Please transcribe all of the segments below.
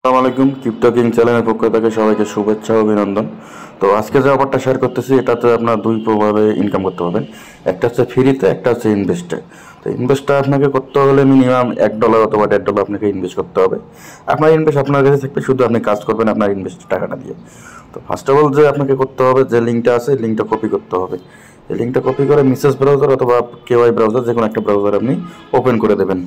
আসসালামু আলাইকুম, crypto king চ্যানেলের পক্ষ থেকে সবাইকে শুভেচ্ছা ও অভিনন্দন। তো আজকে যে অফারটা শেয়ার করতেছি এটাতে আপনার দুই প্রভাবে ইনকাম করতে পারবেন। একটা হচ্ছে ফ্রিতে, একটা হচ্ছে ইনভেস্টে। তো ইনভেস্টটা আপনাকে করতে হলে মিনিমাম $1 অথবা $1.5 আপনাকে ইনভেস্ট করতে হবে। আপনার ইনভেস্ট আপনার কাছে থাকবে, শুধু আপনি কাজ করবেন আপনার ইনভেস্ট টাকাটা দিয়ে। তো ফার্স্ট অফ অল যে আপনাকে করতে হবে, যে লিঙ্কটা আছে লিঙ্কটা কপি করতে হবে। এই লিঙ্কটা কপি করে মিসেস ব্রাউজার অথবা কেওয়াই ব্রাউজার, যে কোনো একটা ব্রাউজার আপনি ওপেন করে দেবেন।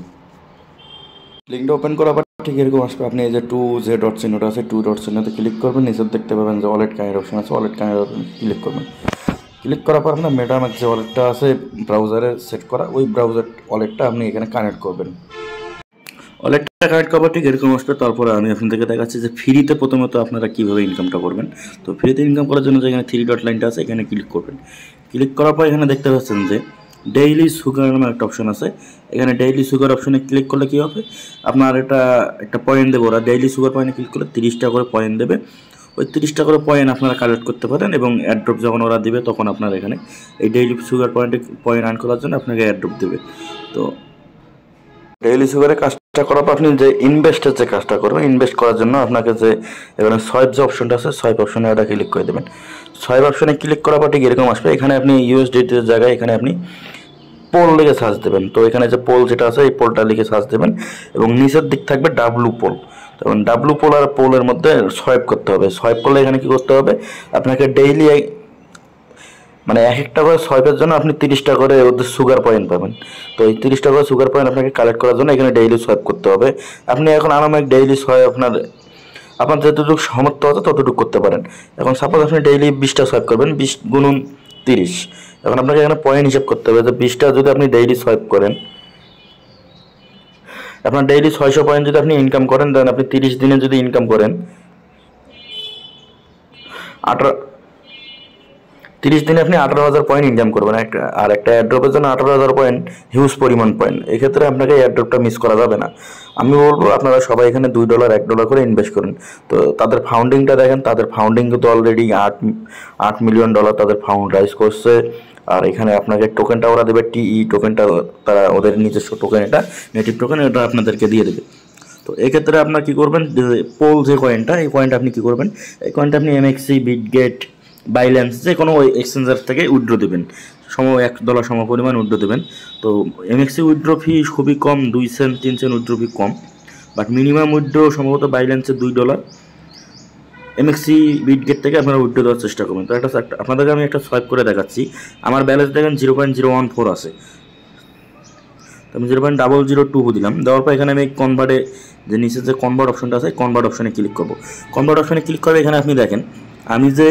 লিঙ্কটা ওপেন করার পর ঠিক এরকম আসবে। আপনি এই যে যে ডট চিহ্নটা আছে, ডট চিহ্নতে ক্লিক করবেন। নিচে দেখতে পাবেন যে ওয়ালেট কানেক্ট অপশন আছে, ওয়ালেট কানেক্ট ক্লিক করবেন। ক্লিক করার পর আপনার মেটামাস্ক যে ওয়ালেটটা আছে ব্রাউজারে সেট করা, ওই ব্রাউজার ওয়ালেটটা আপনি এখানে কানেক্ট করবেন। ওয়ালেটটা কানেক্ট করবার ঠিক এরকম আসবে। তারপরে আমি আপনাদেরকে দেখাচ্ছি যে ফ্রিতে প্রথমত আপনারা কীভাবে ইনকামটা করবেন। তো ফ্রিতে ইনকাম করার জন্য যেখানে 3 ডট লাইনটা আছে এখানে ক্লিক করবেন। ক্লিক করার পর এখানে দেখতে পাচ্ছেন যে ডেইলি সুগার নামে একটা অপশন আছে। এখানে ডেইলি সুগার অপশনে ক্লিক করলে কী হবে, আপনার একটা পয়েন্ট দেবে। ওরা ডেইলি সুগার পয়েন্টে ক্লিক করলে 30টা করে পয়েন্ট দেবে। ওই 30টা করে পয়েন্ট আপনারা কালেক্ট করতে পারেন এবং অ্যাড্রপ যখন ওরা দিবে তখন আপনার এখানে এই ডেইলি সুগার পয়েন্ট আর্ন করার জন্য আপনাকে অ্যাড্রপ দেবে। তো ডেইলি সুগারের কাজটা করার পর আপনি যে ইনভেস্টের যে কাজটা করবেন, ইনভেস্ট করার জন্য আপনাকে যে এখানে সোয়াইপ যে অপশনটা আছে, সোয়াইপ অপশনে ওটা ক্লিক করে দেবেন। সোয়াইপ অপশনে ক্লিক করার পর ঠিক এরকম আসবে। এখানে আপনি ইউএসডিটির জায়গায় এখানে আপনি পোল লিখে সার্চ দেবেন। তো এখানে যে পোল যেটা আছে এই পোলটা লিখে সার্চ দেবেন এবং নিচের দিক থাকবে ডাব্লু পোল। তখন ডাব্লু পোল আর পোলের মধ্যে সোয়াইপ করতে হবে। সোয়াইপ করলে এখানে কি করতে হবে, আপনাকে ডেইলি মানে এক একটা করে সোয়াইপের জন্য আপনি 30টা করে ওদের সুগার পয়েন্ট পাবেন। তো এই 30টা করে সুগার পয়েন্ট আপনাকে কালেক্ট করার জন্য এখানে ডেইলি সোয়াইপ করতে হবে। আপনি এখন আরামে ডেইলি সোয়াইপ আপনার যতটুকু সামর্থ্য আছে ততটুকু করতে পারেন। এখন সাপোজ আপনি ডেইলি 20টা সোয়াইপ করবেন, 20 গুণন 30। এখন আপনাকে এখানে পয়েন্ট হিসাব করতে হবে যে 20টা যদি আপনি ডেইলি সোয়াইপ করেন, আপনার ডেইলি 600 পয়েন্ট যদি আপনি ইনকাম করেন, দেন আপনি 30 দিনে যদি ইনকাম করেন 30 দিনে আপনি 18,000 পয়েন্ট ইনকাম করবেন। আর একটা এয়ারড্রপের জন্য 18,000 পয়েন্ট হিউজ পরিমাণ পয়েন্ট। এক্ষেত্রে আপনাকে এয়ারড্রপটা মিস করা যাবে না। আমি বলবো আপনারা সবাই এখানে $2 $1 করে ইনভেস্ট করেন। তো তাদের ফাউন্ডিংটা দেখেন, তাদের ফাউন্ডিং কিন্তু অলরেডি $8 মিলিয়ন তাদের ফাউন্ড রাইজ করছে। আর এখানে আপনাকে টোকেনটা ওরা দেবে, টোকেনটা তারা ওদের নিজস্ব টোকেন, এটা নেটিভ টোকেন, এটা আপনাদেরকে দিয়ে দেবে। তো এক্ষেত্রে আপনার কী করবেন, পোল যে কয়েনটা, এই কয়েনটা আপনি কী করবেন, এই কয়েনটা আপনি এমএক্সি, বিটগেট, বাইল্যান্স যে কোনো এক্সচেঞ্জার থেকে উইথড্র দেবেন। $1 সম পরিমাণ উইথড্র দেবেন। তো এমএক্সি উইথড্র ফি খুবই কম, 2 সেন্ট 3 সেন্ট উইথড্র ফি কম। বাট মিনিমাম উইথড্র সম্ভবত বাইল্যান্সে $2। এমএক্সি বিটগেট থেকে আপনারা উইথড্র দেওয়ার চেষ্টা করবেন। তো আপনাদেরকে আমি একটা সোয়াইপ করে দেখাচ্ছি। আমার ব্যালেন্স দেখেন 0.014 আছে। তো আমি 0.002 দিলাম। দেওয়ার পর এখানে আমি কনভার্টে যে নিচে যে কনভার্ট অপশনটা আছে, কনভার্ট অপশনে ক্লিক করবো। কনভার্ট অপশনে ক্লিক করে এখানে আপনি দেখেন আমি যে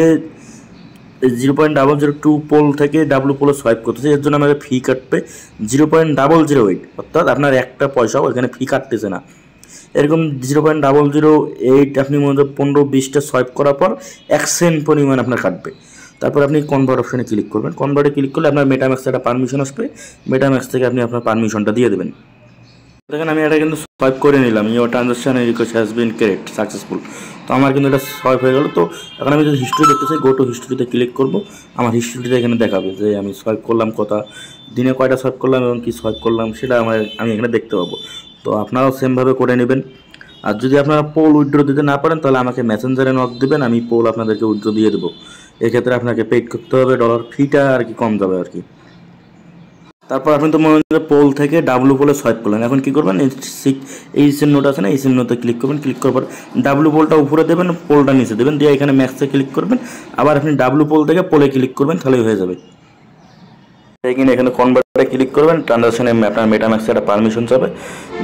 0.002 পোল থেকে ডাব্লু পোলে সোয়াইপ করতেছে, এর জন্য আমাকে ফি কাটবে 0.008, অর্থাৎ আপনার একটা পয়সাও এখানে ফি কাটতেছে না। এরকম 0.008 আপনি মনে হয় 15-20টা সোয়াইপ করার পর 1 সেন্ট পরিমাণ আপনার কাটবে। তারপর আপনি কনভার্ট অপশনে ক্লিক করবেন। কনভার্টে ক্লিক করলে আপনার মেটাম্যাক্সে একটা পারমিশন আসবে। মেটাম্যাক্স থেকে আপনি আপনার পারমিশনটা দিয়ে দেবেন। দেখেন আমি এটা কিন্তু সোয়াইপ করে নিলাম। Your transaction request has been correct successful. তো আমার কিন্তু এটা সোয়াইপ হয়ে গেল। তো এখন আমি যদি হিস্ট্রি দেখতে চাই, গো টু হিস্ট্রিতে ক্লিক করব। আমার হিস্ট্রিটা এখানে দেখাবে যে আমি সোয়াইপ করলাম দিনে কয়টা সোয়াইপ করলাম এবং কী সোয়াইপ করলাম, সেটা আমি এখানে দেখতে পাবো। তো আপনারাও সেমভাবে করে নেবেন। আর যদি আপনারা পোল উইথড্র দিতে না পারেন তাহলে আমাকে মেসেঞ্জারে নক দেবেন, আমি পোল আপনাদেরকে উইথড্র দিয়ে দেবো। এক্ষেত্রে আপনাকে পেড করতে হবে, ডলার ফিটা আর কি কম যাবে আর কি। তারপর আপনি তো মনে হয় পোল থেকে ডাব্লু পোলে সোয়াইপ করলেন। এখন কী করবেন, এই চিহ্নটা আছে না, এই চিহ্নতে ক্লিক করবেন। ক্লিক করার পর ডাব্লু পোলটা উপরে দেবেন, পোলটা নিচে দেবেন, দিয়ে এখানে ম্যাক্সে ক্লিক করবেন। আবার আপনি ডাব্লু পোল থেকে পোলে ক্লিক করবেন, তাহলেই হয়ে যাবে। এখানে কনভার্টে ক্লিক করবেন। ট্রানজাকশনে আপনার মেটাম্যাক্সে একটা পারমিশন যাবে,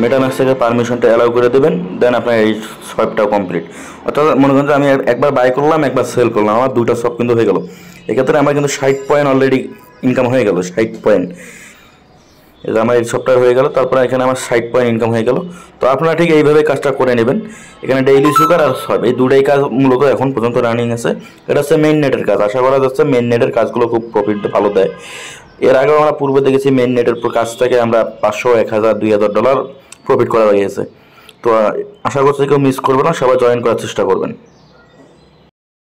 মেটাম্যাক্স থেকে পারমিশনটা অ্যালাউ করে দেবেন। দেন আপনার এই সোয়াইপটাও কমপ্লিট। অর্থাৎ মনে করেন যে আমি একবার বাই করলাম, একবার সেল করলাম, আমার 2টা সোয়াইপ কিন্তু হয়ে গেল। এক্ষেত্রে আমার কিন্তু 60 পয়েন্ট অলরেডি ইনকাম হয়ে গেল। 60 পয়েন্ট এটা আমার এই সপ্তাহে হয়ে গেল। তারপরে এখানে আমার 60 পয়েন্ট ইনকাম হয়ে গেল। তো আপনারা ঠিক এইভাবে কাজটা করে নেবেন। এখানে ডেইলি সুগার আর সোয়াইপ, এই দুটাই কাজ মূলত এখন পর্যন্ত রানিং আছে। এটা হচ্ছে মেইন নেটের কাজ। আশা করা যাচ্ছে মেইন নেটের কাজগুলো খুব প্রফিট ভালো দেয়। এর আগেও আমরা পূর্বে দেখেছি মেইন নেটের কাজ থেকে আমরা $500, $1,000, $2,000 প্রফিট করা হয়ে গেছে। তো আশা করছি কেউ মিস করবে না, সবাই জয়েন করার চেষ্টা করবেন।